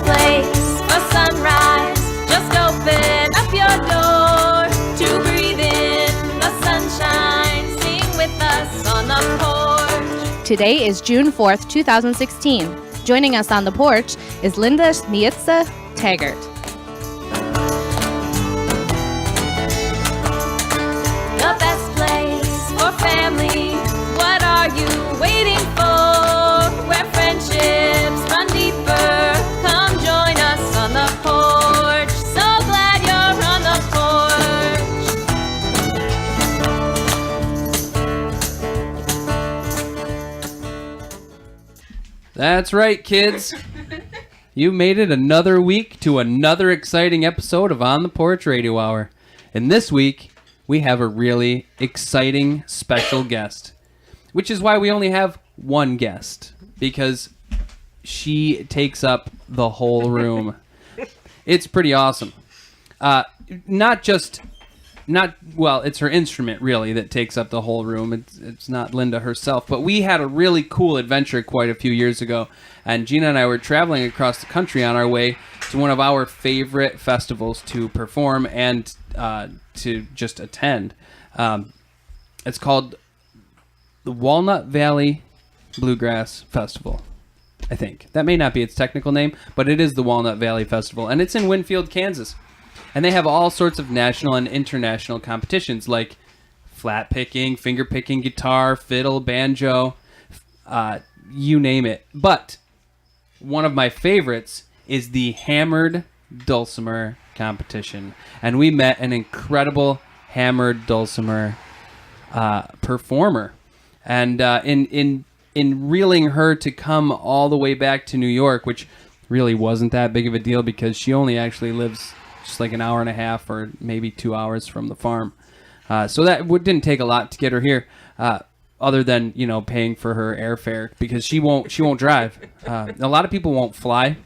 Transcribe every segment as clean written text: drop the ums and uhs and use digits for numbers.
place for sunrise. Just open up your door to breathe in the sunshine. Sing with us on the porch. Today is June 4th, 2016. Joining us on the porch is Linda Sniedze Taggart. The best place for family. What are you waiting for? Where friendships run deeper. Come join us on the porch. So glad you're on the porch. That's right, kids. You made it another week to another exciting episode of On the Porch Radio Hour. And this week, we have a really exciting special guest, which is why we only have one guest, because she takes up the whole room. It's pretty awesome. It's her instrument, really, that takes up the whole room. It's not Linda herself. But we had a really cool adventure quite a few years ago, and Gina and I were traveling across the country on our way to one of our favorite festivals to perform and to just attend. It's called the Walnut Valley Bluegrass Festival, I think. That may not be its technical name, but it is the Walnut Valley Festival, and it's in Winfield, Kansas. And they have all sorts of national and international competitions like flat picking, finger picking, guitar, fiddle, banjo, you name it. But one of my favorites is the hammered dulcimer competition. And we met an incredible hammered dulcimer performer. And in reeling her to come all the way back to New York, which really wasn't that big of a deal because she only actually lives just like an hour and a half or maybe 2 hours from the farm. So that didn't take a lot to get her here, other than, paying for her airfare, because she won't drive. A lot of people won't fly,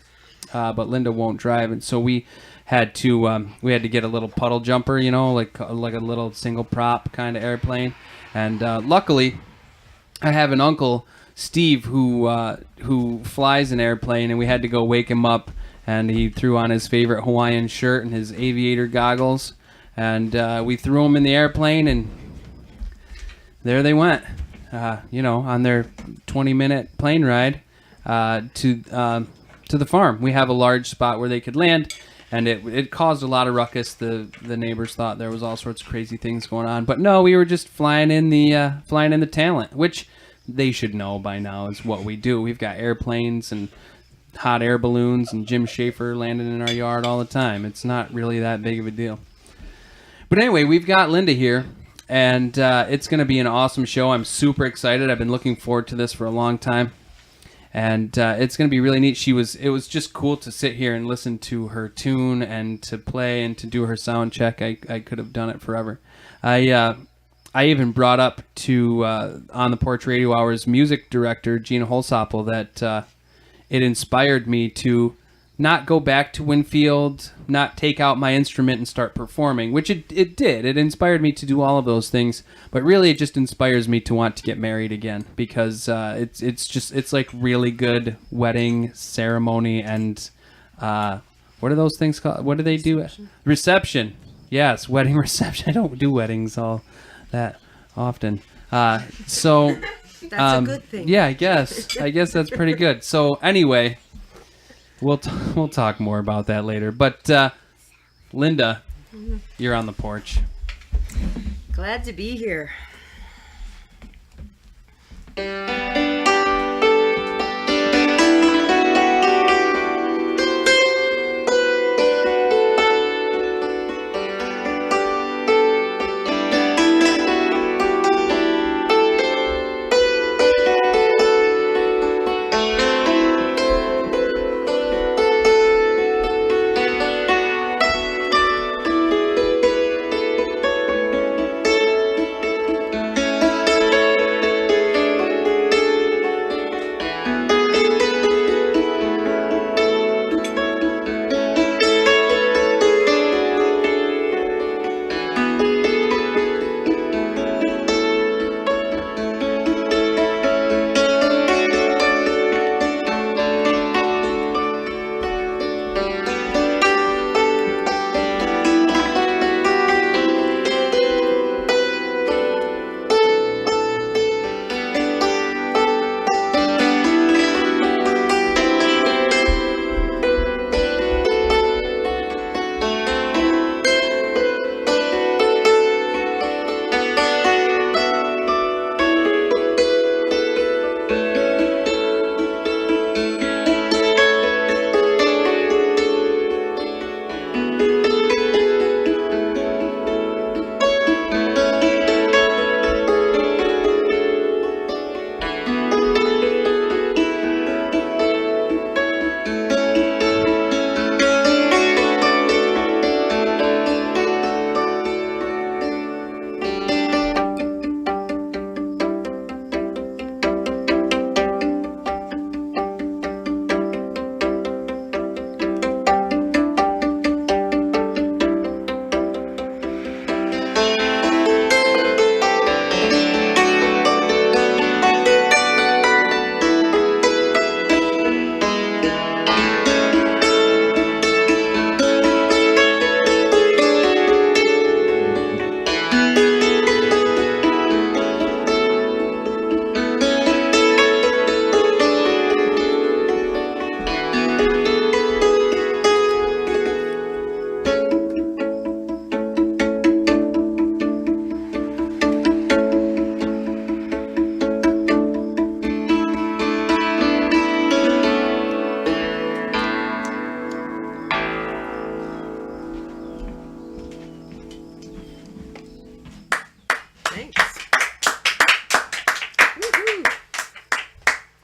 but Linda won't drive. And so we had to get a little puddle jumper, like a little single prop kind of airplane. And luckily, I have an uncle, Steve, who flies an airplane, and we had to go wake him up. And he threw on his favorite Hawaiian shirt and his aviator goggles. And we threw him in the airplane, and there they went, on their 20-minute plane ride to the farm. We have a large spot where they could land, and it caused a lot of ruckus. The neighbors thought there was all sorts of crazy things going on. But no, we were just flying in the talent, which they should know by now is what we do. We've got airplanes and hot air balloons and Jim Schaefer landing in our yard all the time. It's not really that big of a deal. But anyway, we've got Linda here, and it's going to be an awesome show. I'm super excited. I've been looking forward to this for a long time, and it's going to be really neat. It was just cool to sit here and listen to her tune and to play and to do her sound check. I could have done it forever. I even brought up to On the Porch Radio Hour's music director, Gina Holsopple, that it inspired me to not go back to Winfield, not take out my instrument and start performing, which it did. It inspired me to do all of those things, but really it just inspires me to want to get married again, because it's like really good wedding ceremony and what are those things called? What do they do? Reception. Yes, wedding reception. I don't do weddings all that often. So that's a good thing. Yeah, I guess that's pretty good. So anyway, we'll talk more about that later. But Linda, you're on the porch. Glad to be here.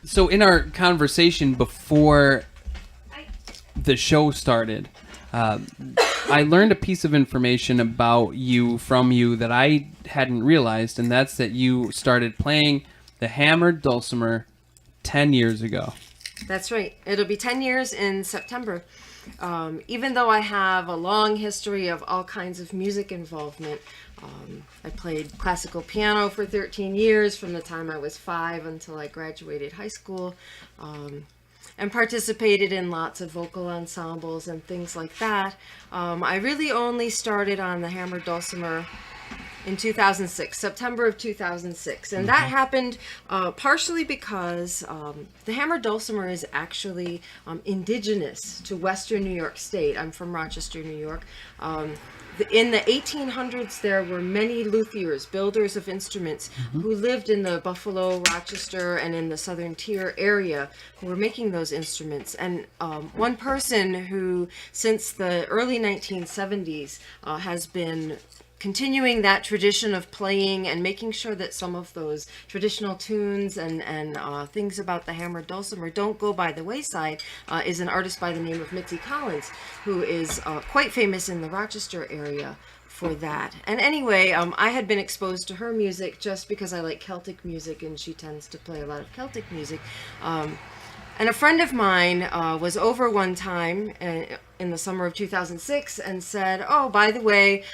So in our conversation before the show started, I learned a piece of information about you from you that I hadn't realized, and that's that you started playing the hammered dulcimer 10 years ago. That's right. It'll be 10 years in September. Even though I have a long history of all kinds of music involvement, I played classical piano for 13 years from the time I was 5 until I graduated high school, and participated in lots of vocal ensembles and things like that. I really only started on the hammered dulcimer in 2006, September of 2006. And that happened partially because the hammered dulcimer is actually indigenous to Western New York State. I'm from Rochester, New York. In the 1800s, there were many luthiers, builders of instruments, who lived in the Buffalo, Rochester, and in the Southern Tier area who were making those instruments. And one person who, since the early 1970s, has been continuing that tradition of playing and making sure that some of those traditional tunes and things about the hammered dulcimer don't go by the wayside is an artist by the name of Mitzi Collins, who is quite famous in the Rochester area for that. And anyway, I had been exposed to her music just because I like Celtic music, and she tends to play a lot of Celtic music. And a friend of mine was over one time in the summer of 2006 and said, "Oh, by the way,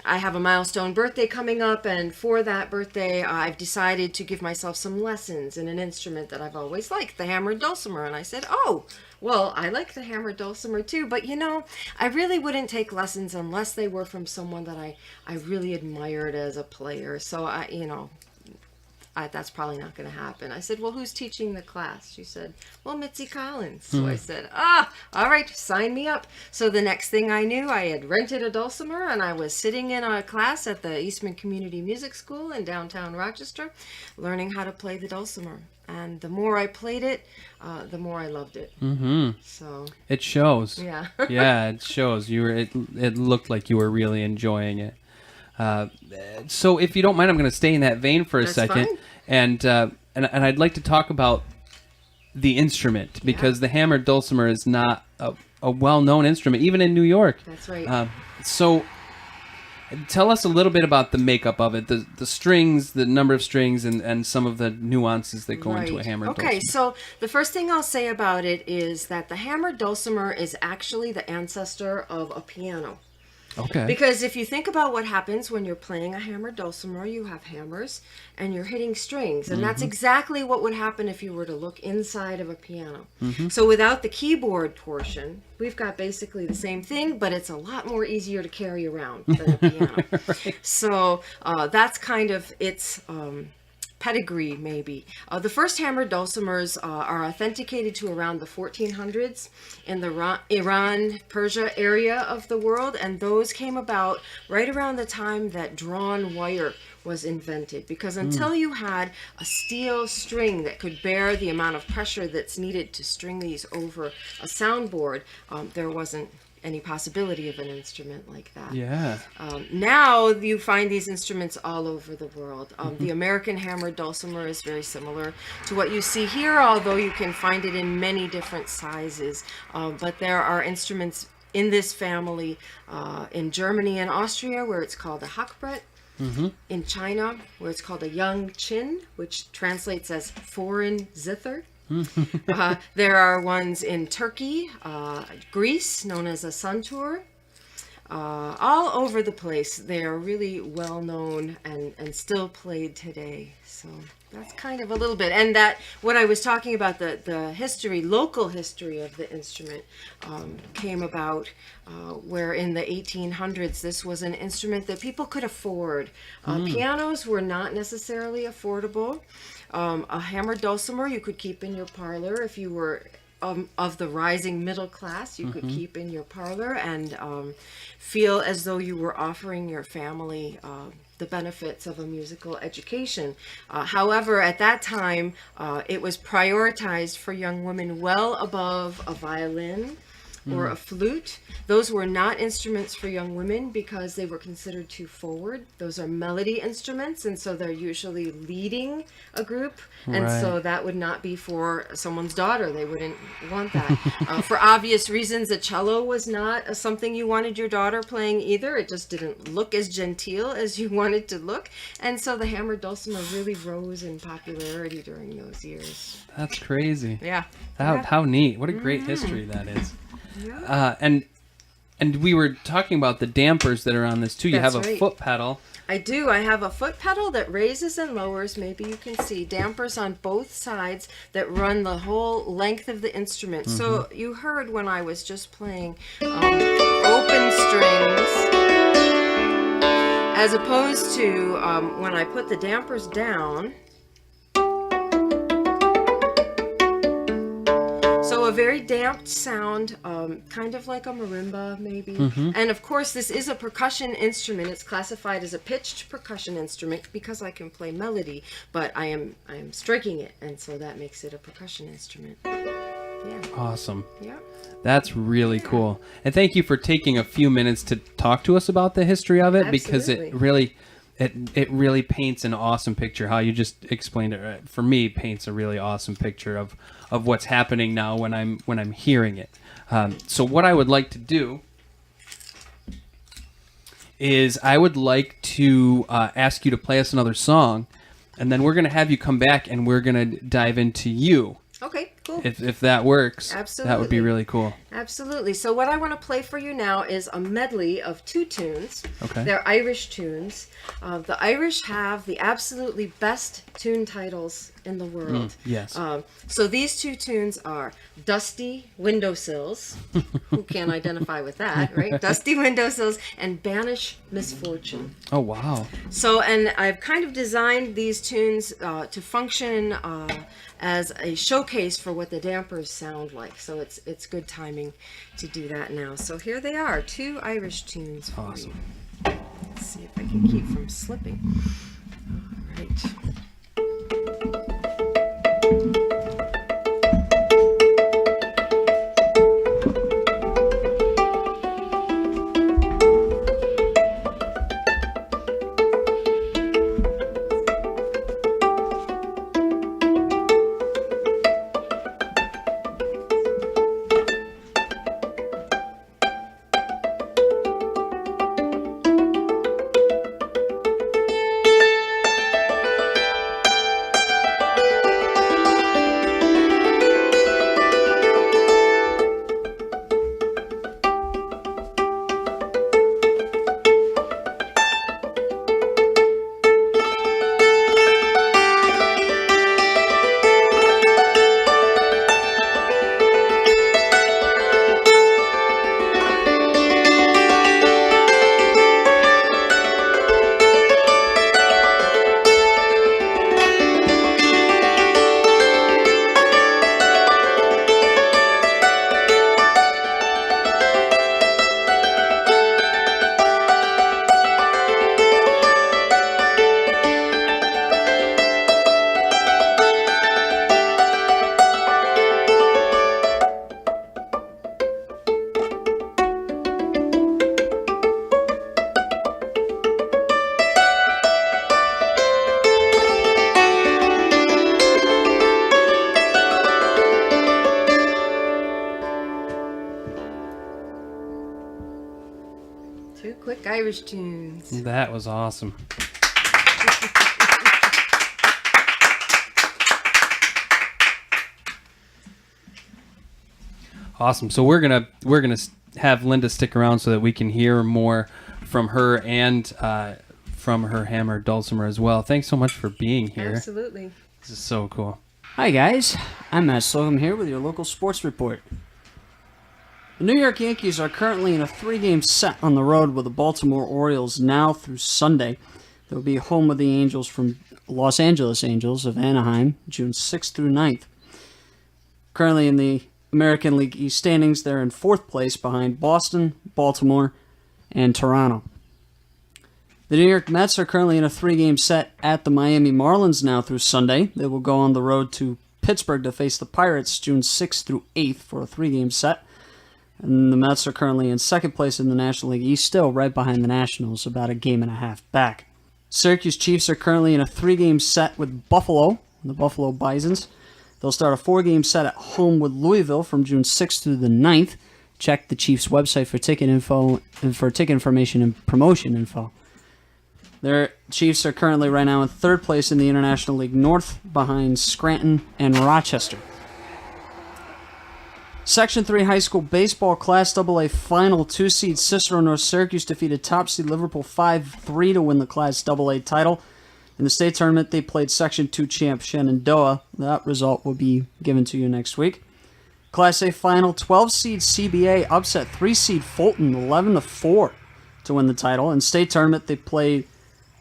I have a milestone birthday coming up, and for that birthday, I've decided to give myself some lessons in an instrument that I've always liked, the hammered dulcimer." And I said, "Oh, well, I like the hammered dulcimer too, but I really wouldn't take lessons unless they were from someone that I really admired as a player. So that's probably not going to happen." I said, "Well, who's teaching the class?" She said, "Well, Mitzi Collins." So I said, all right, sign me up. So the next thing I knew, I had rented a dulcimer, and I was sitting in a class at the Eastman Community Music School in downtown Rochester, learning how to play the dulcimer. And the more I played it, the more I loved it. Mm-hmm. So it shows. Yeah. Yeah, it shows. It looked like you were really enjoying it. So if you don't mind, I'm going to stay in that vein for a second. Fine. And I'd like to talk about the instrument, because the hammered dulcimer is not a well-known instrument, even in New York. That's right. So tell us a little bit about the makeup of it, the strings, the number of strings, and some of the nuances that go into a hammered dulcimer. Okay, so the first thing I'll say about it is that the hammered dulcimer is actually the ancestor of a piano. Okay. Because if you think about what happens when you're playing a hammered dulcimer, you have hammers and you're hitting strings. And that's exactly what would happen if you were to look inside of a piano. So without the keyboard portion, we've got basically the same thing, but it's a lot more easier to carry around than a piano. Right. So that's kind of its pedigree, maybe. The first hammered dulcimers are authenticated to around the 1400s in the Iran, Persia area of the world, and those came about right around the time that drawn wire was invented, because until you had a steel string that could bear the amount of pressure that's needed to string these over a soundboard, there wasn't any possibility of an instrument like that. Yeah. Now you find these instruments all over the world. The American hammered dulcimer is very similar to what you see here, although you can find it in many different sizes. But there are instruments in this family in Germany and Austria, where it's called a Hackbrett. In China, where it's called a young chin, which translates as foreign zither. There are ones in Turkey, Greece, known as a santur. All over the place. They are really well known and still played today. So that's kind of a little bit. And that what I was talking about, the history, local history of the instrument came about where in the 1800s this was an instrument that people could afford. Pianos were not necessarily affordable. A hammered dulcimer you could keep in your parlor if you were of the rising middle class. You could keep in your parlor and feel as though you were offering your family the benefits of a musical education. However, at that time, it was prioritized for young women well above a violin, or a flute. Those were not instruments for young women because they were considered too forward. Those are melody instruments, and so they're usually leading a group, and so that would not be for someone's daughter. They wouldn't want that. For obvious reasons, the cello was not something you wanted your daughter playing either. It just didn't look as genteel as you wanted to look, and so the hammered dulcimer really rose in popularity during those years. That's crazy. Yeah. How neat. What a great history that is. Yeah. And we were talking about the dampers that are on this too. You That's have a right. foot pedal. I do. I have a foot pedal that raises and lowers. Maybe you can see dampers on both sides that run the whole length of the instrument. So you heard when I was just playing open strings, as opposed to when I put the dampers down. So a very damped sound, kind of like a marimba maybe. And of course this is a percussion instrument. It's classified as a pitched percussion instrument because I can play melody, but I am striking it, and so that makes it a percussion instrument. Yeah. Awesome. Yeah. That's really cool. And thank you for taking a few minutes to talk to us about the history of it, because it really paints an awesome picture. How you just explained it, for me, paints a really awesome picture of what's happening now when I'm hearing it. So what I would like to do is I would like to ask you to play us another song, and then we're going to have you come back and we're going to dive into you. Okay, cool. If that works, Absolutely. that would be really cool. Absolutely. So what I want to play for you now is a medley of two tunes. Okay. They're Irish tunes. The Irish have the absolutely best tune titles in the world. Yes. So these two tunes are Dusty Windowsills. Who can identify with that, right? Dusty Windowsills and Banish Misfortune. Oh, wow. So, and I've kind of designed these tunes to function as a showcase for what the dampers sound like. So it's good timing to do that now. So here they are, two Irish tunes for Awesome. you. Let's see if I can keep from slipping. All right. Two quick Irish tunes. That was awesome. Awesome. So we're gonna have Linda stick around so that we can hear more from her and from her hammer dulcimer as well. Thanks so much for being here. Absolutely. This is so cool. Hi guys, I'm Matt Slocum here with your local sports report. The New York Yankees are currently in a 3-game set on the road with the Baltimore Orioles now through Sunday. They'll be home with the Angels from Los Angeles Angels of Anaheim, June 6th through 9th. Currently in the American League East standings, they're in 4th place behind Boston, Baltimore, and Toronto. The New York Mets are currently in a 3-game set at the Miami Marlins now through Sunday. They will go on the road to Pittsburgh to face the Pirates June 6th through 8th for a 3-game set. And the Mets are currently in second place in the National League East, still right behind the Nationals, about a game and a half back. Syracuse Chiefs are currently in a 3-game set with Buffalo, the Buffalo Bisons. They'll start a 4-game set at home with Louisville from June 6th through the 9th. Check the Chiefs' website for ticket info and for ticket information and promotion info. Their Chiefs are currently right now in third place in the International League North, behind Scranton and Rochester. Section 3 high school baseball Class AA final 2-seed Cicero North Syracuse defeated top seed Liverpool 5-3 to win the Class AA title. In the state tournament, they played Section 2 champ Shenandoah. That result will be given to you next week. Class A final 12-seed CBA upset 3-seed Fulton 11-4 to win the title. In state tournament, they played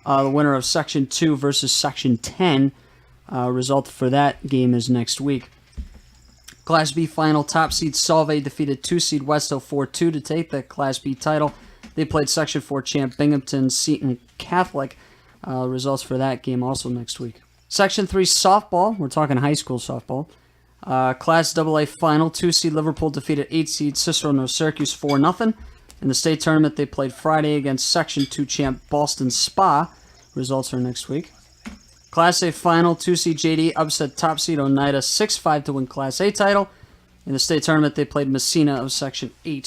the winner of Section 2 versus Section 10. Result for that game is next week. Class B final, top seed Solvay defeated 2-seed Westville 4-2 to take the Class B title. They played Section 4 champ Binghamton Seton Catholic. Results for that game also next week. Section 3 softball, we're talking high school softball. Class AA final, 2-seed Liverpool defeated 8-seed Cicero North Syracuse 4-0. In the state tournament, they played Friday against Section 2 champ Boston Spa. Results are next week. Class A final, 2-seed JD upset top seed Oneida 6-5 to win Class A title. In the state tournament, they played Messina of Section 10,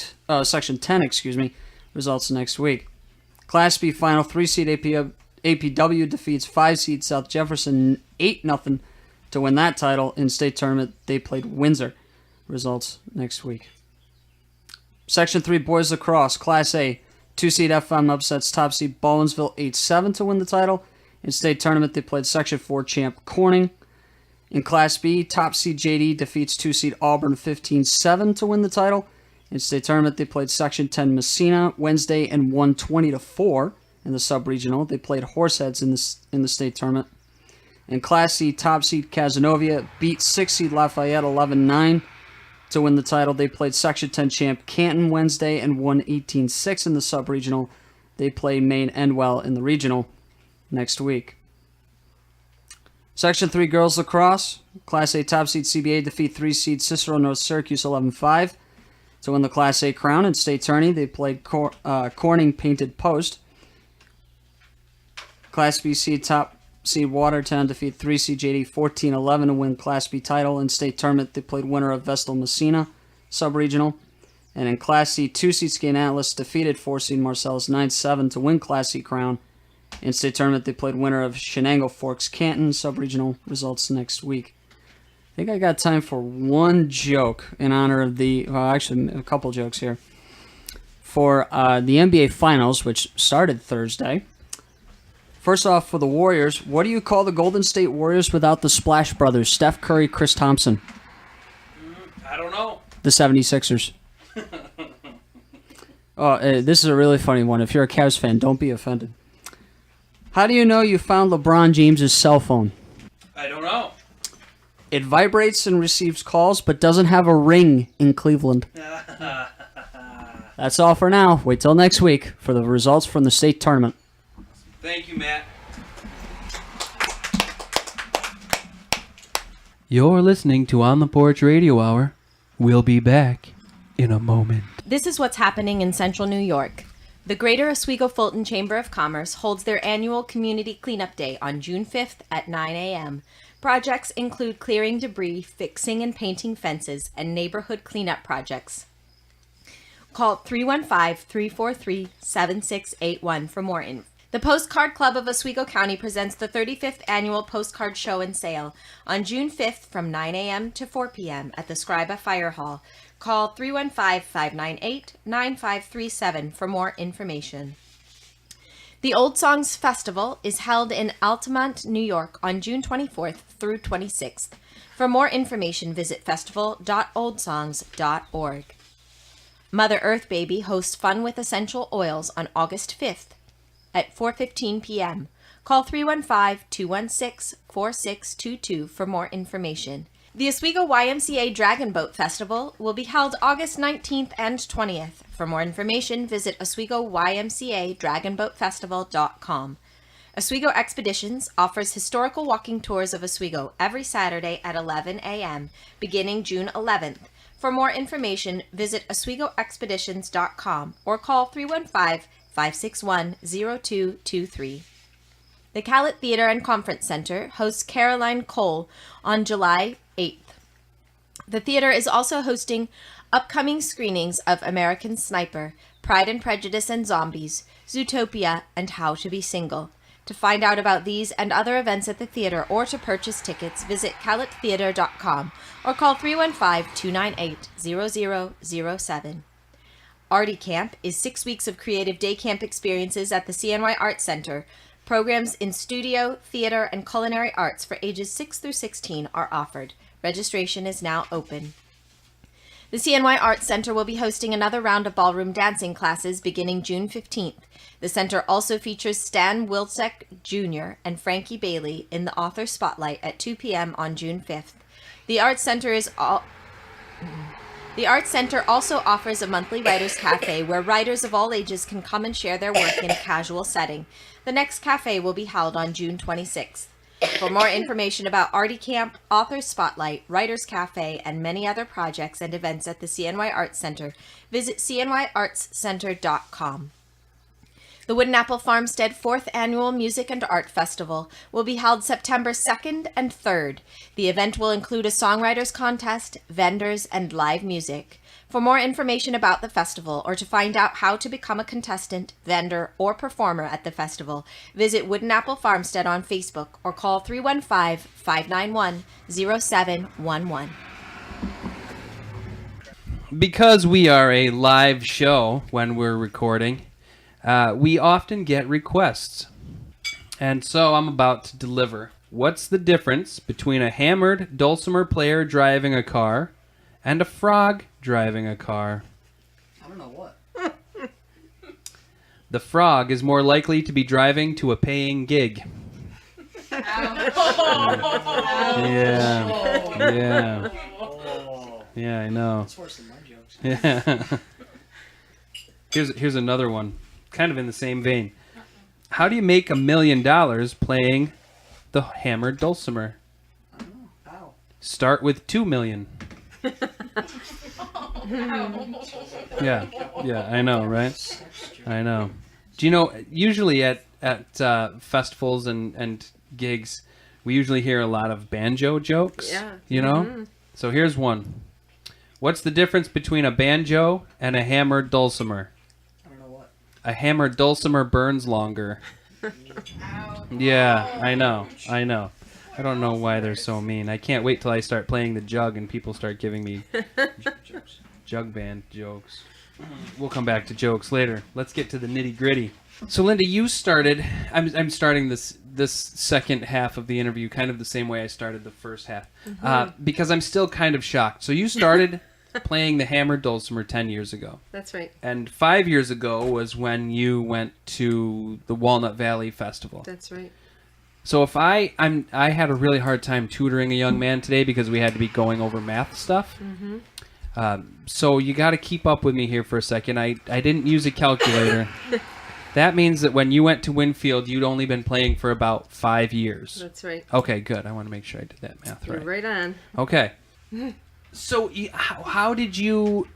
Results next week. Class B final, 3-seed APW defeats 5-seed South Jefferson 8-0 to win that title. In state tournament, they played Windsor. Results next week. Section 3 boys lacrosse, Class A, 2-seed FM upsets top seed Baldwinsville 8-7 to win the title. In state tournament, they played Section 4 champ Corning. In Class B, top seed JD defeats 2-seed Auburn 15-7 to win the title. In state tournament, they played Section 10 Messina Wednesday and won 20-4 in the sub-regional. They played Horseheads in the state tournament. In Class C, top seed Casanova beat 6-seed Lafayette 11-9 to win the title. They played Section 10 champ Canton Wednesday and won 18-6 in the sub-regional. They play Maine Endwell in the regional next week. Section 3 girls lacrosse. Class A top seed CBA defeat 3-seed Cicero North Syracuse 11-5 to win the Class A crown. In state tourney, they played Corning Painted Post. Class B seed top seed Watertown defeat 3-seed JD 14-11 to win Class B title. In state tournament, they played winner of Vestal Messina sub-regional. And in Class C, 2-seed Skate Atlas defeated 4-seed Marcellus 9-7 to win Class C crown. In state tournament, they played winner of Shenango Forks Canton sub-regional. Results next week. I think I got time for one joke in honor of actually a couple jokes here. For the NBA Finals, which started Thursday. First off, for the Warriors, what do you call the Golden State Warriors without the Splash Brothers, Steph Curry, Chris Thompson? I don't know. The 76ers. This is a really funny one. If you're a Cavs fan, don't be offended. How do you know you found LeBron James' cell phone? I don't know. It vibrates and receives calls, but doesn't have a ring in Cleveland. That's all for now. Wait till next week for the results from the state tournament. Thank you, Matt. You're listening to On the Porch Radio Hour. We'll be back in a moment. This is what's happening in central New York. The Greater Oswego-Fulton Chamber of Commerce holds their annual Community Cleanup Day on June 5th at 9 a.m. Projects include clearing debris, fixing and painting fences, and neighborhood cleanup projects. Call 315-343-7681 for more info. The Postcard Club of Oswego County presents the 35th Annual Postcard Show and Sale on June 5th from 9 a.m. to 4 p.m. at the Scriba Fire Hall. Call 315-598-9537 for more information. The Old Songs Festival is held in Altamont, New York on June 24th through 26th. For more information, visit festival.oldsongs.org. Mother Earth Baby hosts Fun with Essential Oils on August 5th at 4:15 p.m. Call 315-216-4622 for more information. The Oswego YMCA Dragon Boat Festival will be held August 19th and 20th. For more information, visit OswegoYMCADragonBoatFestival.com. Oswego Expeditions offers historical walking tours of Oswego every Saturday at 11 a.m., beginning June 11th. For more information, visit OswegoExpeditions.com or call 315-561-0223. The Callett Theater and Conference Center hosts Caroline Cole on July 8th. The theater is also hosting upcoming screenings of American Sniper, Pride and Prejudice and Zombies, Zootopia, and How to Be Single. To find out about these and other events at the theater or to purchase tickets, visit calletttheater.com or call 315-298-0007. Artie Camp is 6 weeks of creative day camp experiences at the CNY Arts Center. Programs in studio, theater, and culinary arts for ages 6 through 16 are offered. Registration is now open. The CNY Arts Center will be hosting another round of ballroom dancing classes beginning June 15th. The center also features Stan Wilczek Jr. and Frankie Bailey in the Author Spotlight at 2 p.m. on June 5th. The Arts Center also offers a monthly writers' cafe where writers of all ages can come and share their work in a casual setting. The next cafe will be held on June 26th. For more information about Artie Camp, Authors Spotlight, Writers Cafe, and many other projects and events at the CNY Arts Center, visit cnyartscenter.com. The Wooden Apple Farmstead 4th Annual Music and Art Festival will be held September 2nd and 3rd. The event will include a songwriters contest, vendors, and live music. For more information about the festival or to find out how to become a contestant, vendor, or performer at the festival, visit Wooden Apple Farmstead on Facebook or call 315-591-0711. Because we are a live show when we're recording, we often get requests. And so I'm about to deliver. What's the difference between a hammered dulcimer player driving a car and a frog driving a car? I don't know what. The frog is more likely to be driving to a paying gig. Yeah. Yeah, I know. It's worse than my jokes. Yeah. Here's another one, kind of in the same vein. How do you make $1 million playing the hammered dulcimer? I don't know. How? Start with 2 million. Yeah, I know, right? I know. Do you know, usually at festivals and gigs, we usually hear a lot of banjo jokes. Yeah. You know? So here's one. What's the difference between a banjo and a hammered dulcimer? I don't know what. A hammered dulcimer burns longer. Yeah, I know. I don't know why they're so mean. I can't wait till I start playing the jug and people start giving me jug band jokes. We'll come back to jokes later. Let's get to the nitty gritty. So Linda, you started. I'm starting this second half of the interview kind of the same way I started the first half, because I'm still kind of shocked. So you started playing the hammered dulcimer 10 years ago. That's right. And 5 years ago was when you went to the Walnut Valley Festival. That's right. So if I had a really hard time tutoring a young man today because we had to be going over math stuff. So you got to keep up with me here for a second. I didn't use a calculator. That means that when you went to Winfield, you'd only been playing for about 5 years. That's right. Okay, good. I want to make sure I did that math You're right. right on. Okay. So how did you,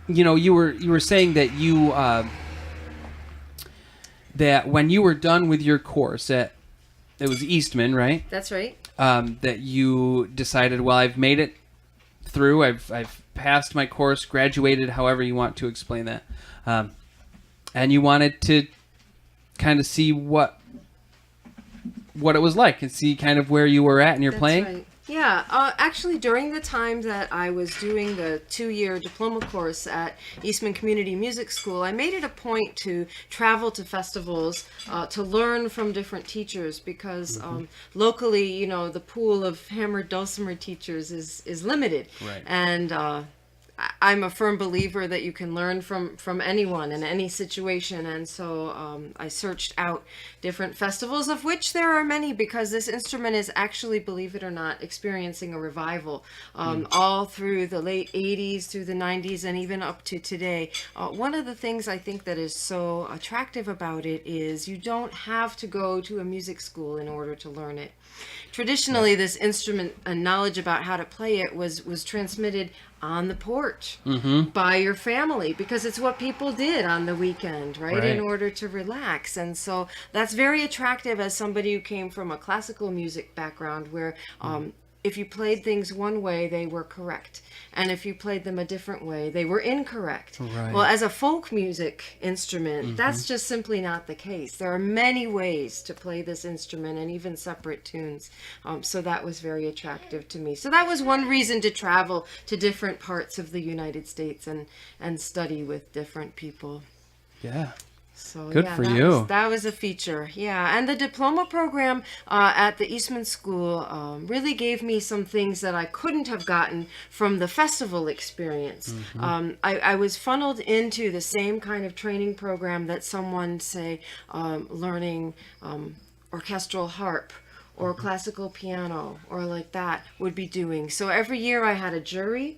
you were saying that you, that when you were done with your course it was Eastman, right? That's right. That you decided, well, I've made it through. I've passed my course, graduated, however you want to explain that. And you wanted to kind of see what it was like and see kind of where you were at in your playing. Right. Yeah, actually during the time that I was doing the 2-year diploma course at Eastman Community Music School, I made it a point to travel to festivals to learn from different teachers because locally, the pool of hammered dulcimer teachers is limited. Right. And I'm a firm believer that you can learn from anyone in any situation. And so I searched out different festivals, of which there are many, because this instrument is actually, believe it or not, experiencing a revival all through the late 80s, through the 90s, and even up to today. One of the things I think that is so attractive about it is you don't have to go to a music school in order to learn it. Traditionally, this instrument and knowledge about how to play it was transmitted on the porch by your family, because it's what people did on the weekend, right? In order to relax. And so that's very attractive as somebody who came from a classical music background, where if you played things one way, they were correct. And if you played them a different way, they were incorrect. Right. Well, as a folk music instrument, that's just simply not the case. There are many ways to play this instrument, and even separate tunes. So that was very attractive to me. So that was one reason to travel to different parts of the United States and study with different people. Yeah. So, Good yeah, for that you. that was a feature. Yeah, and the diploma program at the Eastman School really gave me some things that I couldn't have gotten from the festival experience. I was funneled into the same kind of training program that someone, say, learning orchestral harp or classical piano or like that would be doing. So every year I had a jury.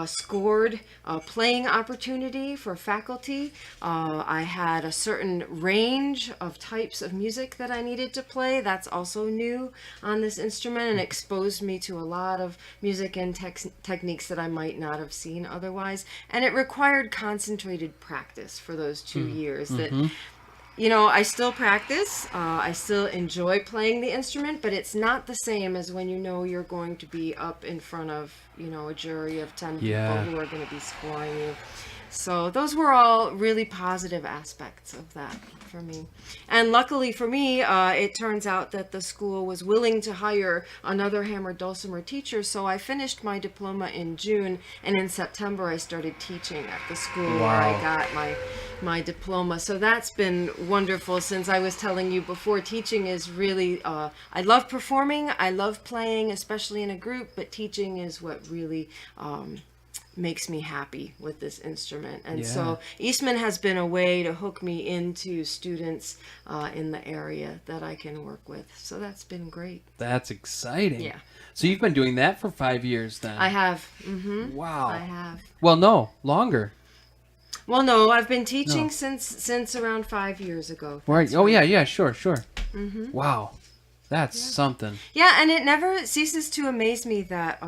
Scored playing opportunity for faculty. I had a certain range of types of music that I needed to play. That's also new on this instrument, and exposed me to a lot of music and techniques that I might not have seen otherwise. And it required concentrated practice for those 2 years. That, you know, I still practice. I still enjoy playing the instrument, but it's not the same as when you know you're going to be up in front of, you know, a jury of 10 people who are going to be scoring you. So those were all really positive aspects of that for me. And luckily for me, it turns out that the school was willing to hire another hammered dulcimer teacher. So I finished my diploma in June, and in September I started teaching at the school where I got my diploma. So that's been wonderful. Since I was telling you before, teaching is really, I love performing, I love playing, especially in a group, but teaching is what really makes me happy with this instrument. And so Eastman has been a way to hook me into students in the area that I can work with. So that's been great. That's exciting. Yeah. So you've been doing that for 5 years then? I have. Wow. I have. Well, no, longer. Well, no, I've been teaching since around 5 years ago. Right. That's Oh, yeah, sure. Wow. That's something. Yeah, and it never ceases to amaze me that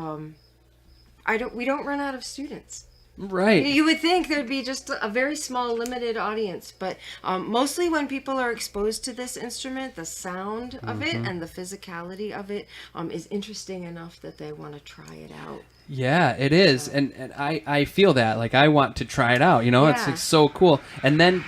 we don't run out of students. Right. You would think there'd be just a very small, limited audience, but mostly when people are exposed to this instrument, the sound of it and the physicality of it is interesting enough that they want to try it out. Yeah, it is. And I feel that. Like, I want to try it out, you know? Yeah. It's so cool. And then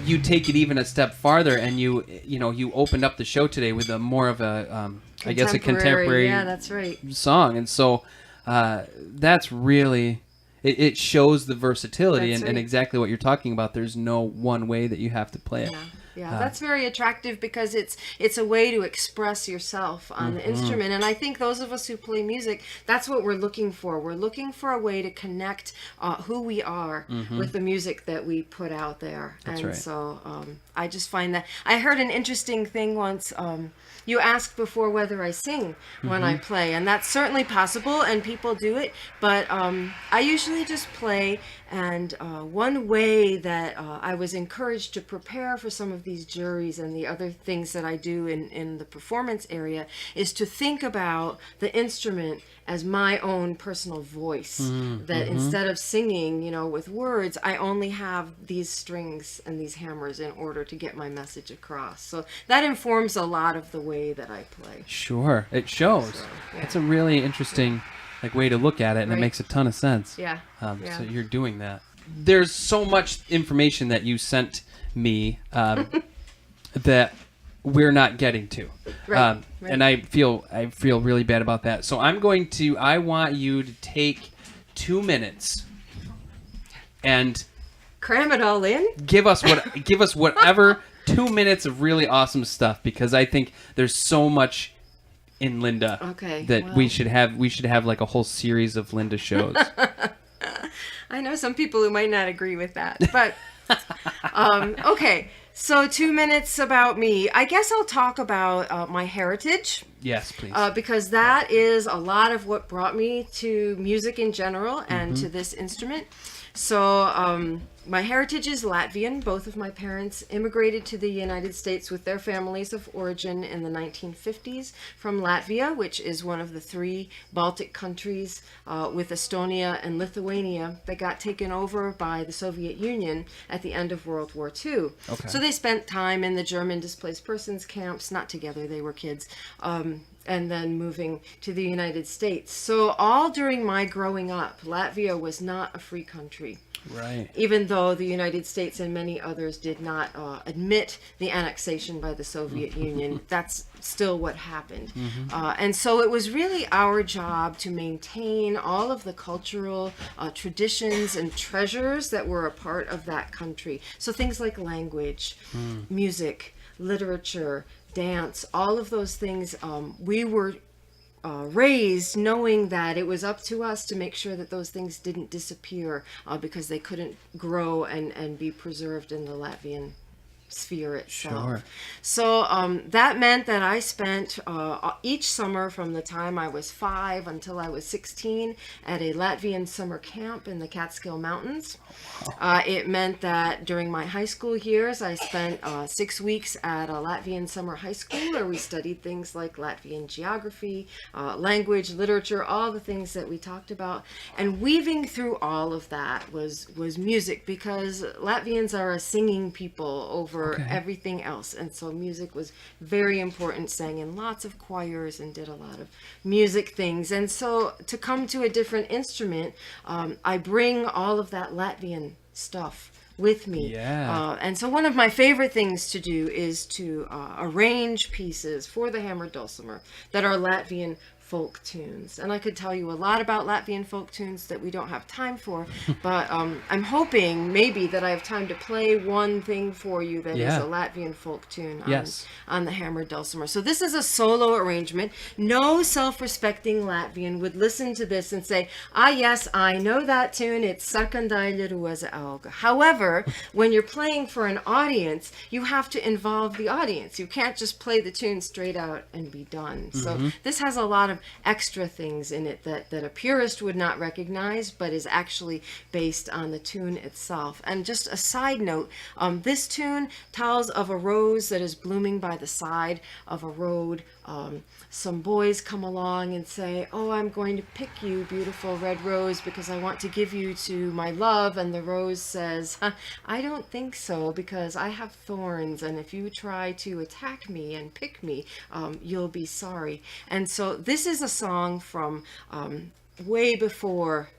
you take it even a step farther, and you opened up the show today with a more of a I guess a contemporary yeah, that's right. song. And so that's really it shows the versatility That's and right. exactly what you're talking about. There's no one way that you have to play it. Yeah, that's very attractive because it's a way to express yourself on the instrument. And I think those of us who play music, that's what we're looking for. We're looking for a way to connect who we are with the music that we put out there. That's and right. so I just find that I heard an interesting thing once. You asked before whether I sing when I play, and that's certainly possible, and people do it. But I usually just play, and one way that I was encouraged to prepare for some of these juries and the other things that I do in the performance area is to think about the instrument as my own personal voice. That instead of singing, you know, with words, I only have these strings and these hammers in order to get my message across. So that informs a lot of the way that I play. Sure, it shows. So, yeah. It's a really interesting way to look at it, and it Right. makes a ton of sense. Yeah. So you're doing that. There's so much information that you sent me that we're not getting to, Right, right. and I feel really bad about that. So I want you to take 2 minutes and Cram it all in? give us whatever 2 minutes of really awesome stuff, because I think there's so much in Linda Okay, that well. we should have like a whole series of Linda shows. I know some people who might not agree with that, but okay. So 2 minutes about me. I guess I'll talk about my heritage. Yes, please. Because that is a lot of what brought me to music in general and to this instrument. So my heritage is Latvian. Both of my parents immigrated to the United States with their families of origin in the 1950s from Latvia, which is one of the 3 Baltic countries with Estonia and Lithuania that got taken over by the Soviet Union at the end of World War II. Okay. So they spent time in the German displaced persons camps, not together, they were kids, and then moving to the United States. So all during my growing up, Latvia was not a free country. Right. Even though the United States and many others did not admit the annexation by the Soviet Union, that's still what happened. And so it was really our job to maintain all of the cultural traditions and treasures that were a part of that country. So things like language, music, literature, dance, all of those things, we were raised knowing that it was up to us to make sure that those things didn't disappear because they couldn't grow and be preserved in the Latvian sphere itself. Sure. So that meant that I spent each summer from the time I was 5 until I was 16 at a Latvian summer camp in the Catskill Mountains. It meant that during my high school years, I spent 6 weeks at a Latvian summer high school where we studied things like Latvian geography, language, literature, all the things that we talked about. And weaving through all of that was music, because Latvians are a singing people over everything else. And so music was very important, sang in lots of choirs and did a lot of music things. And so to come to a different instrument, I bring all of that Latvian stuff with me. Yeah. And so one of my favorite things to do is to arrange pieces for the hammered dulcimer that are Latvian folk tunes. And I could tell you a lot about Latvian folk tunes that we don't have time for, but I'm hoping maybe that I have time to play one thing for you that is a Latvian folk tune on the hammered dulcimer. So this is a solo arrangement. No self-respecting Latvian would listen to this and say, ah, yes, I know that tune. It's Sarkandaļa roze auga. However, when you're playing for an audience, you have to involve the audience. You can't just play the tune straight out and be done. So this has a lot of extra things in it that a purist would not recognize, but is actually based on the tune itself. And just a side note, this tune tells of a rose that is blooming by the side of a road. Some boys come along and say, oh, I'm going to pick you, beautiful red rose, because I want to give you to my love. And the rose says, I don't think so, because I have thorns, and if you try to attack me and pick me, you'll be sorry. And so this is a song from way before,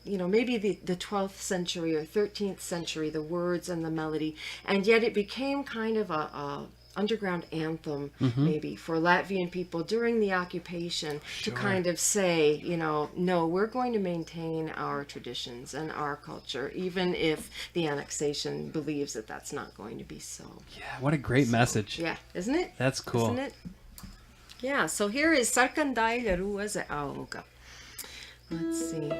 maybe the 12th century or 13th century, the words and the melody, and yet it became kind of a underground anthem, maybe, for Latvian people during the occupation to kind of say, no, we're going to maintain our traditions and our culture, even if the annexation believes that that's not going to be so. Yeah, what a great message. Yeah, isn't it? That's cool. Isn't it? Yeah, so here is Sarkandaļa roze auga. Let's see.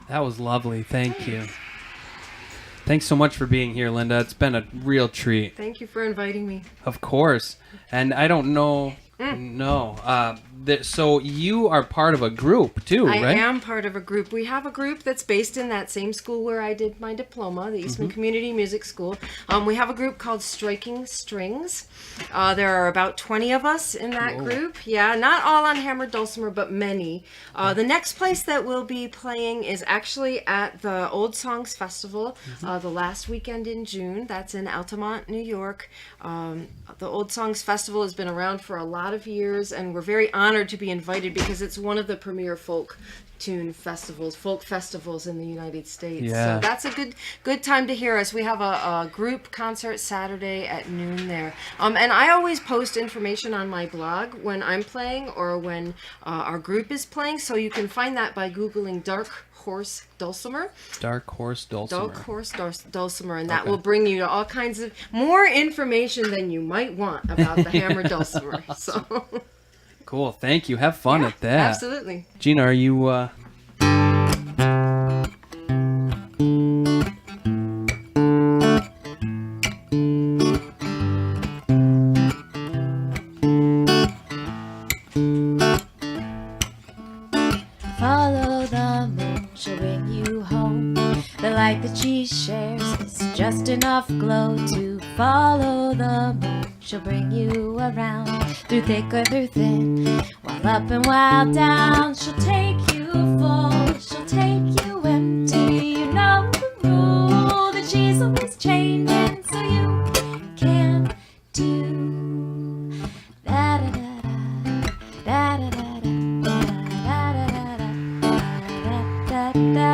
That was lovely. Thank you. Thanks so much for being here, Linda. It's been a real treat. Thank you for inviting me. Of course. And I don't know. So you are part of a group too, right? I am part of a group. We have a group that's based in that same school where I did my diploma, the Eastman Community Music School. We have a group called Striking Strings. There are about 20 of us in that group. Yeah, not all on hammered dulcimer, but many. The next place that we'll be playing is actually at the Old Songs Festival, the last weekend in June. That's in Altamont, New York. The Old Songs Festival has been around for a lot of years, and we're very honored to be invited because it's one of the premier folk festivals in the United States. Yeah. So that's a good time to hear us. We have a group concert Saturday at noon there. And I always post information on my blog when I'm playing or when our group is playing, so you can find that by Googling Dark Horse Dulcimer. Dark Horse Dulcimer. Dark Horse Dulcimer, and that will bring you to all kinds of more information than you might want about the hammer dulcimer. So Cool. Thank you. Have fun at that. absolutely. Gina, are you Follow the moon, she'll bring you home. The light that she shares is just enough glow to follow the moon. She'll bring you around through thick or through thin, while up and while down. She'll take you full, she'll take you empty. You know the rule that she's always changing, so you can do da da da da da da da da da da da.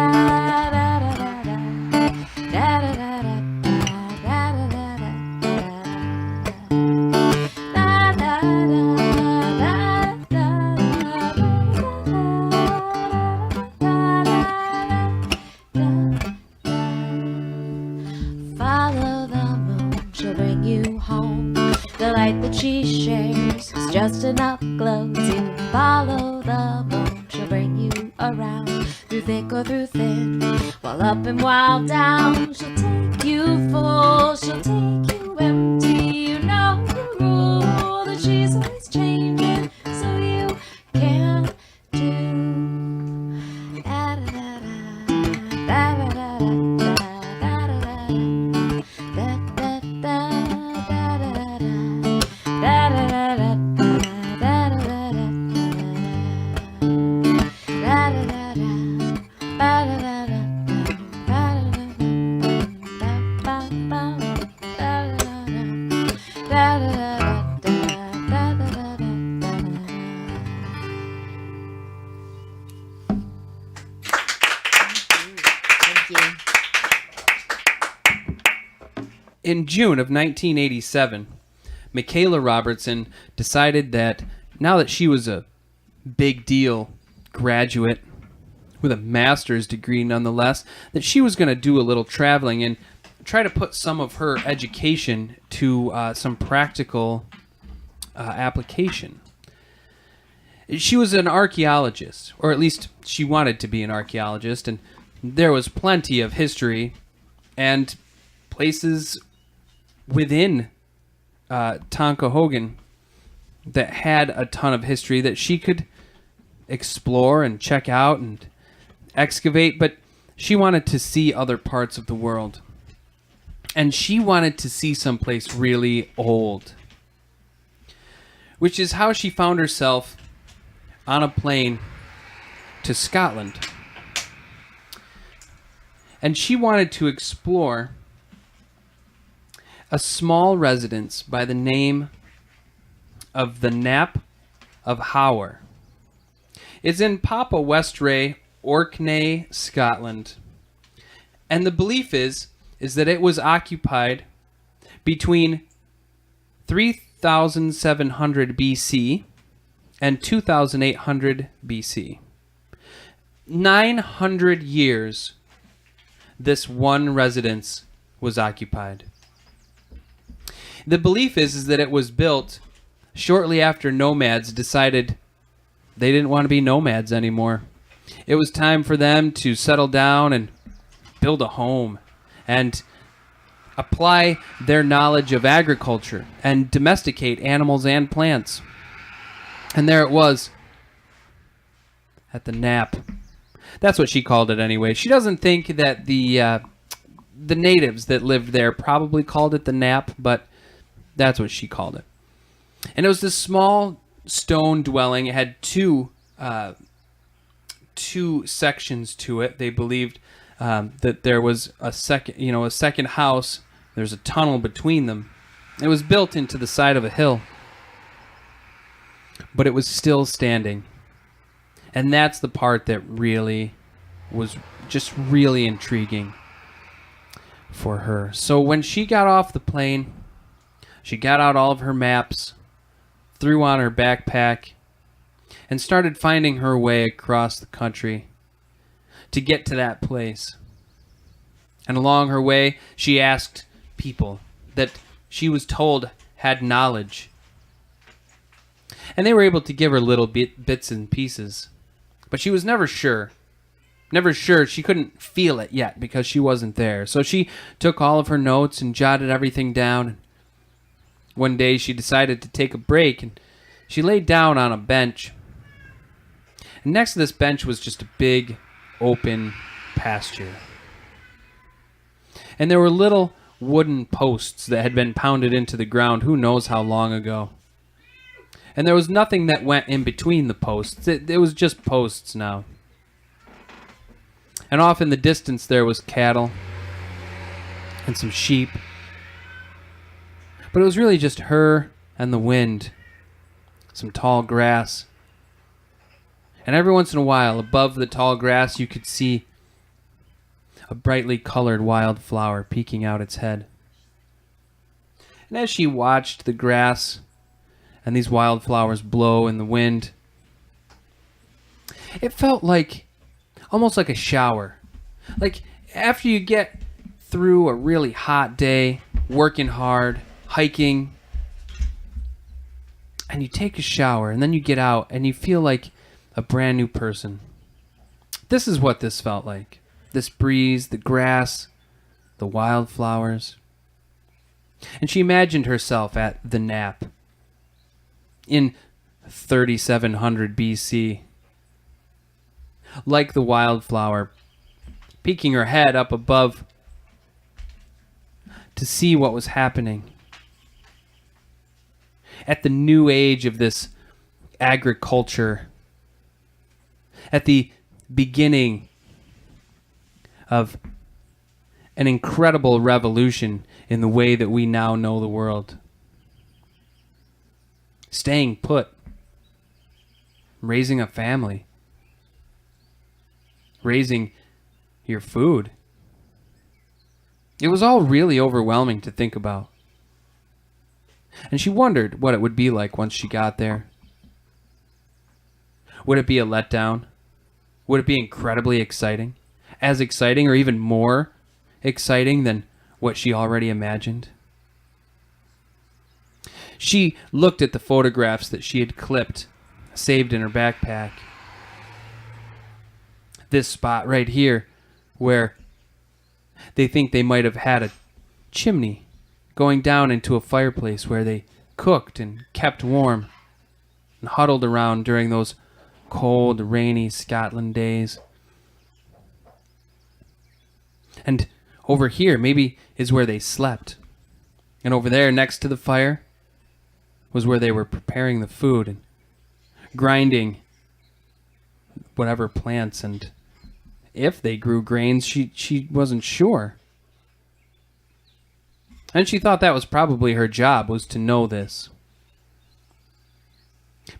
Follow the moon, she'll bring you home. The light that she shares is just enough glow to follow the moon. She'll bring you around through thick or through thin, while up and while down. She'll take you full, she'll take you empty. You know the rule that she's always changing, so you can do da da da da da da da da da In June of 1987, Michaela Robertson decided that now that she was a big deal graduate with a master's degree nonetheless, that she was going to do a little traveling and try to put some of her education to some practical application. She was an archaeologist, or at least she wanted to be an archaeologist, and there was plenty of history and places within Tonkahogen that had a ton of history that she could explore and check out and excavate, but she wanted to see other parts of the world. And she wanted to see someplace really old, which is how she found herself on a plane to Scotland. And she wanted to explore a small residence by the name of the Knap of Howard. It's in Papa Westray, Orkney, Scotland. And the belief is that it was occupied between 3700 BC and 2800 BC. 900 years this one residence was occupied. The belief is that it was built shortly after nomads decided they didn't want to be nomads anymore. It was time for them to settle down and build a home and apply their knowledge of agriculture and domesticate animals and plants. And there it was at the Nap. That's what she called it anyway. She doesn't think that the natives that lived there probably called it the Nap, but that's what she called it. And it was this small stone dwelling. It had two sections to it. They believed that there was a second house. There's a tunnel between them. It was built into the side of a hill, but it was still standing. And that's the part that really was just really intriguing for her. So when she got off the plane, she got out all of her maps, threw on her backpack, and started finding her way across the country to get to that place. And along her way, she asked people that she was told had knowledge. And they were able to give her little bits and pieces. But she was never sure. Never sure. She couldn't feel it yet because she wasn't there. So she took all of her notes and jotted everything down. One day she decided to take a break, and she laid down on a bench. And next to this bench was just a big, open pasture. And there were little wooden posts that had been pounded into the ground who knows how long ago. And there was nothing that went in between the posts. It was just posts now. And off in the distance there was cattle and some sheep. But it was really just her and the wind, some tall grass. And every once in a while, above the tall grass, you could see a brightly colored wildflower peeking out its head. And as she watched the grass and these wildflowers blow in the wind, it felt like, almost like a shower. Like after you get through a really hot day, working hard, hiking, and you take a shower, and then you get out, and you feel like a brand new person. This is what this felt like. This breeze, the grass, the wildflowers. And she imagined herself at the Nap in 3700 BC. Like the wildflower, peeking her head up above to see what was happening. At the new age of this agriculture, at the beginning of an incredible revolution in the way that we now know the world. Staying put, raising a family, raising your food. It was all really overwhelming to think about. And she wondered what it would be like once she got there. Would it be a letdown? Would it be incredibly exciting? As exciting or even more exciting than what she already imagined? She looked at the photographs that she had clipped, saved in her backpack. This spot right here, where they think they might have had a chimney going down into a fireplace where they cooked and kept warm and huddled around during those cold, rainy Scotland days. And over here, maybe, is where they slept. And over there, next to the fire, was where they were preparing the food and grinding whatever plants, and if they grew grains, she wasn't sure. And she thought that was probably her job, was to know this.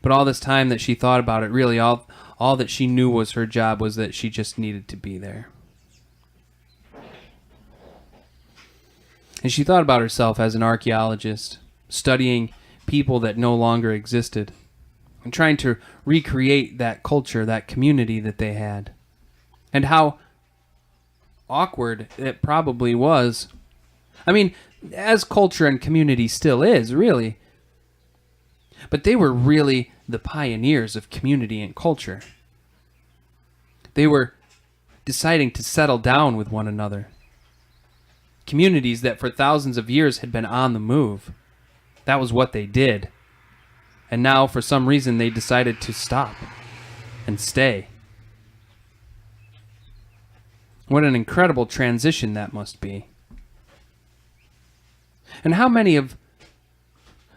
But all this time that she thought about it, really all that she knew was her job was that she just needed to be there. And she thought about herself as an archaeologist, studying people that no longer existed, and trying to recreate that culture, that community that they had. And how awkward it probably was. I mean, as culture and community still is, really. But they were really the pioneers of community and culture. They were deciding to settle down with one another. Communities that for thousands of years had been on the move. That was what they did. And now, for some reason, they decided to stop and stay. What an incredible transition that must be. And how many of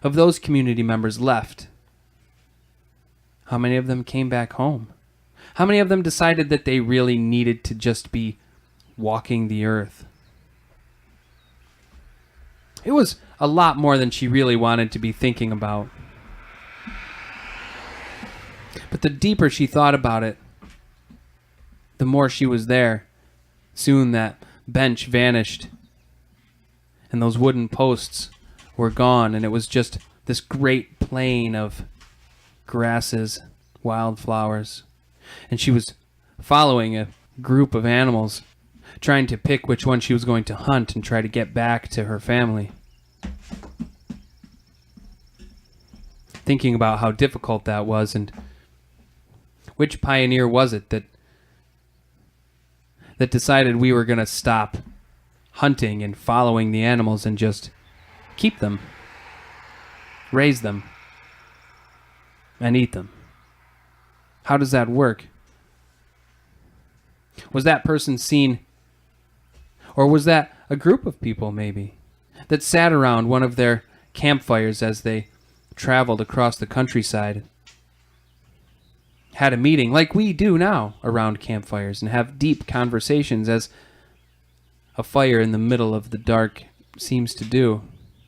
those community members left? How many of them came back home? How many of them decided that they really needed to just be walking the earth? It was a lot more than she really wanted to be thinking about. But the deeper she thought about it, the more she was there. Soon that bench vanished, and those wooden posts were gone, and it was just this great plain of grasses, wildflowers. And she was following a group of animals, trying to pick which one she was going to hunt and try to get back to her family. Thinking about how difficult that was, and which pioneer was it that decided we were going to stop hunting and following the animals and just keep them, raise them, and eat them? How does that work? Was that person seen, or was that a group of people maybe, that sat around one of their campfires as they traveled across the countryside, had a meeting like we do now around campfires and have deep conversations as a fire in the middle of the dark seems to do,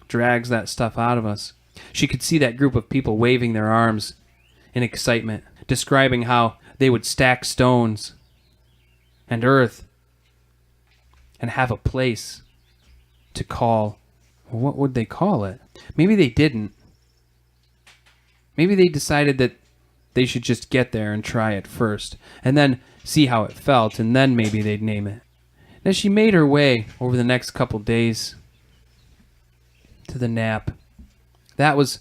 drags that stuff out of us. She could see that group of people waving their arms in excitement, describing how they would stack stones and earth and have a place to call. What would they call it? Maybe they didn't. Maybe they decided that they should just get there and try it first, and then see how it felt, and then maybe they'd name it. And as she made her way over the next couple days to the nap, that was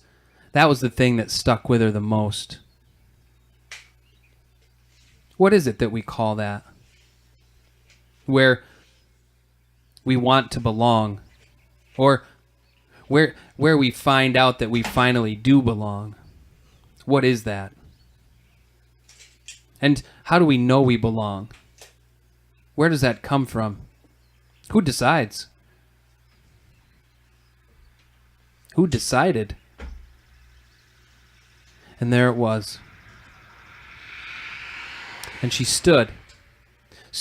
the thing that stuck with her the most. What is it that we call that? Where we want to belong, or where we find out that we finally do belong. What is that? And how do we know we belong? Where does that come from? Who decides? Who decided? And there it was. And she stood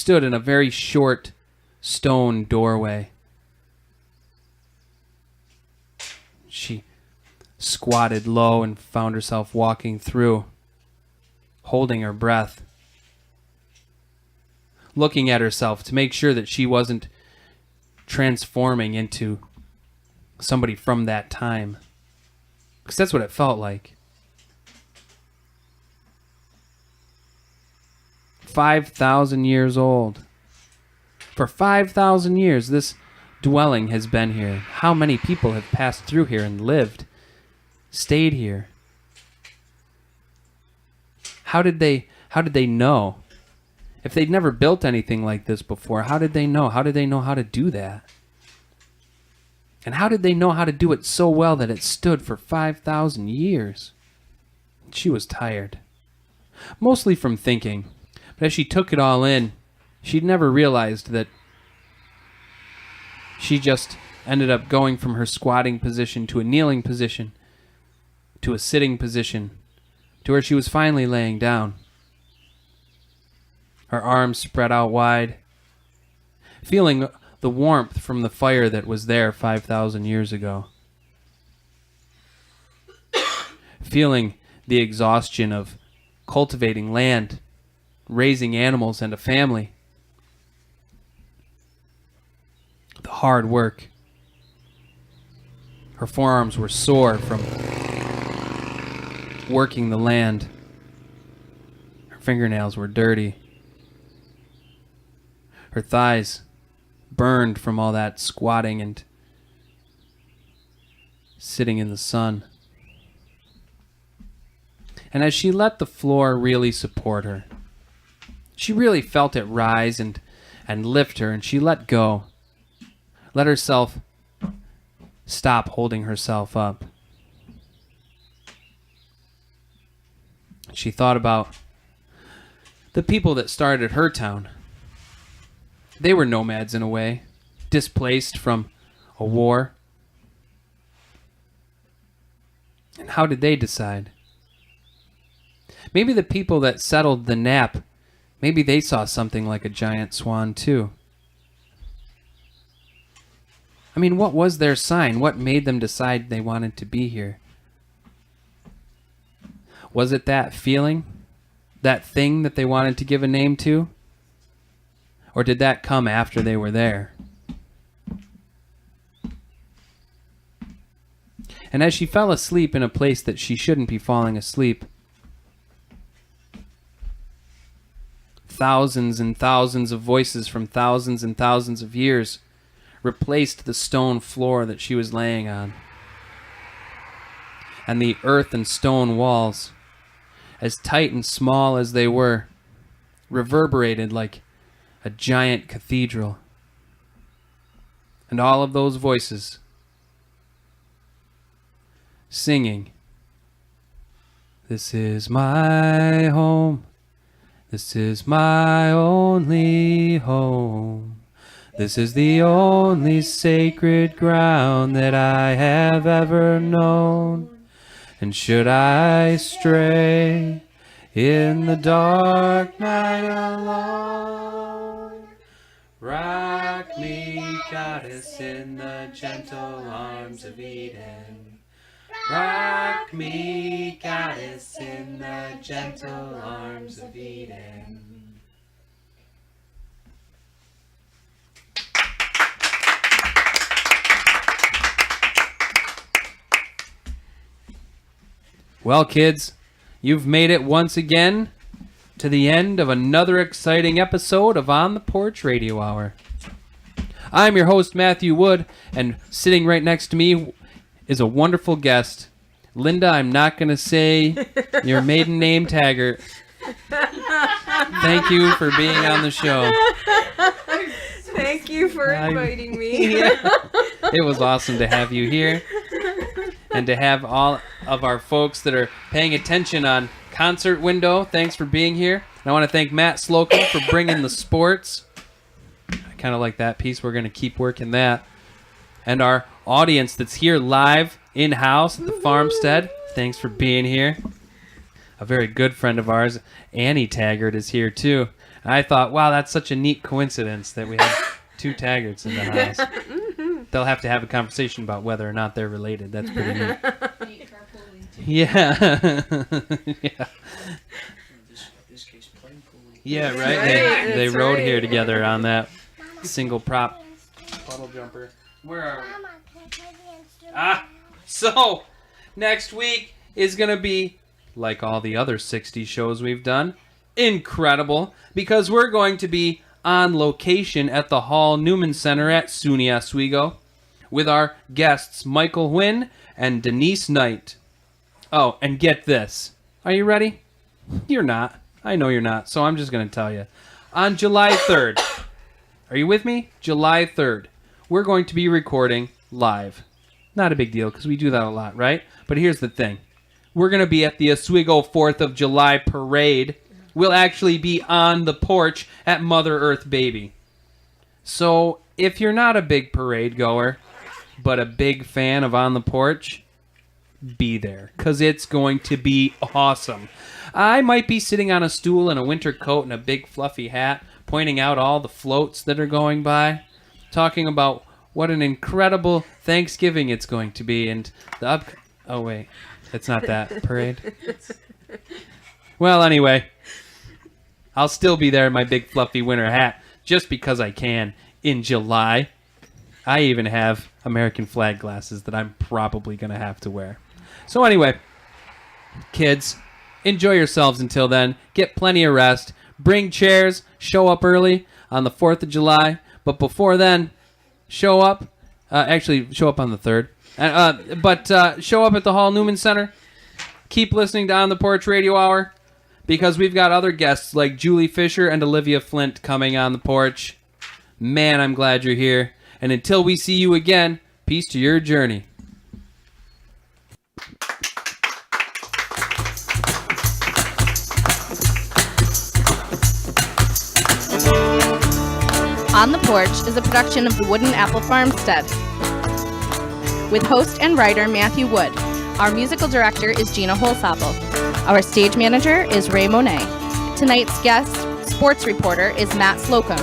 in a very short stone doorway. She squatted low and found herself walking through, holding her breath, looking at herself to make sure that she wasn't transforming into somebody from that time, because that's what it felt like. 5,000 years old. For 5,000 years, this dwelling has been here. How many people have passed through here and lived, stayed here? How did they know? If they'd never built anything like this before, how did they know? How did they know how to do that? And how did they know how to do it so well that it stood for 5,000 years? She was tired, mostly from thinking. But as she took it all in, she'd never realized that she just ended up going from her squatting position to a kneeling position, to a sitting position, to where she was finally laying down. Her arms spread out wide, feeling the warmth from the fire that was there 5,000 years ago. Feeling the exhaustion of cultivating land, raising animals and a family. The hard work. Her forearms were sore from working the land. Her fingernails were dirty. Her thighs burned from all that squatting and sitting in the sun. And as she let the floor really support her, She really felt it rise and lift her, and she let go. Let herself stop holding herself up. She thought about the people that started her town. They were nomads in a way, displaced from a war. And how did they decide? Maybe the people that settled the Nap, maybe they saw something like a giant swan too. I mean, what was their sign? What made them decide they wanted to be here? Was it that feeling? That thing that they wanted to give a name to? Or did that come after they were there? And as she fell asleep in a place that she shouldn't be falling asleep, thousands and thousands of voices from thousands and thousands of years replaced the stone floor that she was laying on. And the earth and stone walls, as tight and small as they were, reverberated like a giant cathedral. And all of those voices singing, "This is my home. This is my only home. This is the only sacred ground that I have ever known. And should I stray in the dark night alone, rock me, goddess, in the gentle arms of Eden. Rock me, goddess, in the gentle arms of Eden." Well, kids, you've made it once again to the end of another exciting episode of On the Porch Radio Hour. I'm your host, Matthew Wood, and sitting right next to me is a wonderful guest. Linda, I'm not going to say your maiden name, Taggart. Thank you for being on the show. Thank you for inviting me. It was awesome to have you here. And to have all of our folks that are paying attention on Concert Window, thanks for being here. And I want to thank Matt Slocum for bringing the sports. I kind of like that piece. We're going to keep working that. And our audience that's here live in-house at the farmstead, thanks for being here. A very good friend of ours, Annie Taggart, is here too. And I thought, wow, that's such a neat coincidence that we have two Taggarts in the house. They'll have to have a conversation about whether or not they're related. That's pretty neat. Yeah. Yeah. Yeah, right. They rode here together on that single prop puddle jumper. Where are we? So next week is going to be, like all the other 60 shows we've done, incredible, because we're going to be on location at the Hall Newman Center at SUNY Oswego with our guests Michael Wynn and Denise Knight. Oh, and get this. Are you ready? You're not. I know you're not, so I'm just going to tell you. On July 3rd, are you with me? July 3rd, we're going to be recording live. Not a big deal, because we do that a lot, right? But here's the thing. We're going to be at the Oswego 4th of July parade. We'll actually be on the porch at Mother Earth Baby. So if you're not a big parade goer, but a big fan of On the Porch, be there, because it's going to be awesome. I might be sitting on a stool in a winter coat and a big fluffy hat, pointing out all the floats that are going by, talking about what an incredible Thanksgiving it's going to be, and the oh wait, it's not that parade. Well, anyway, I'll still be there in my big fluffy winter hat, just because I can, in July. I even have American flag glasses that I'm probably going to have to wear. So anyway, kids, enjoy yourselves until then. Get plenty of rest. Bring chairs. Show up early on the 4th of July. But before then, show up. Actually, show up on the 3rd. But show up at the Hall Newman Center. Keep listening to On the Porch Radio Hour. because we've got other guests like Julie Fisher and Olivia Flint coming on the porch. Man, I'm glad you're here. And until we see you again, peace to your journey. On the Porch is a production of the Wooden Apple Farmstead, with host and writer Matthew Wood. Our musical director is Gina Holsapple. Our stage manager is Ray Monet. Tonight's guest sports reporter is Matt Slocum.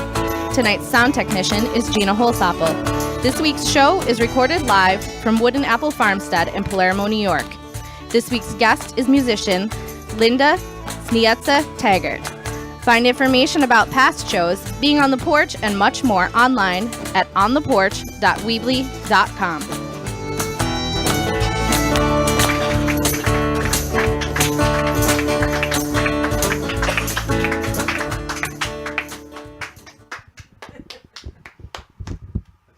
Tonight's sound technician is Gina Holsapple. This week's show is recorded live from Wooden Apple Farmstead in Palermo, New York. This week's guest is musician Linda Sniedze Taggart. Find information about past shows, being on the porch, and much more online at ontheporch.weebly.com.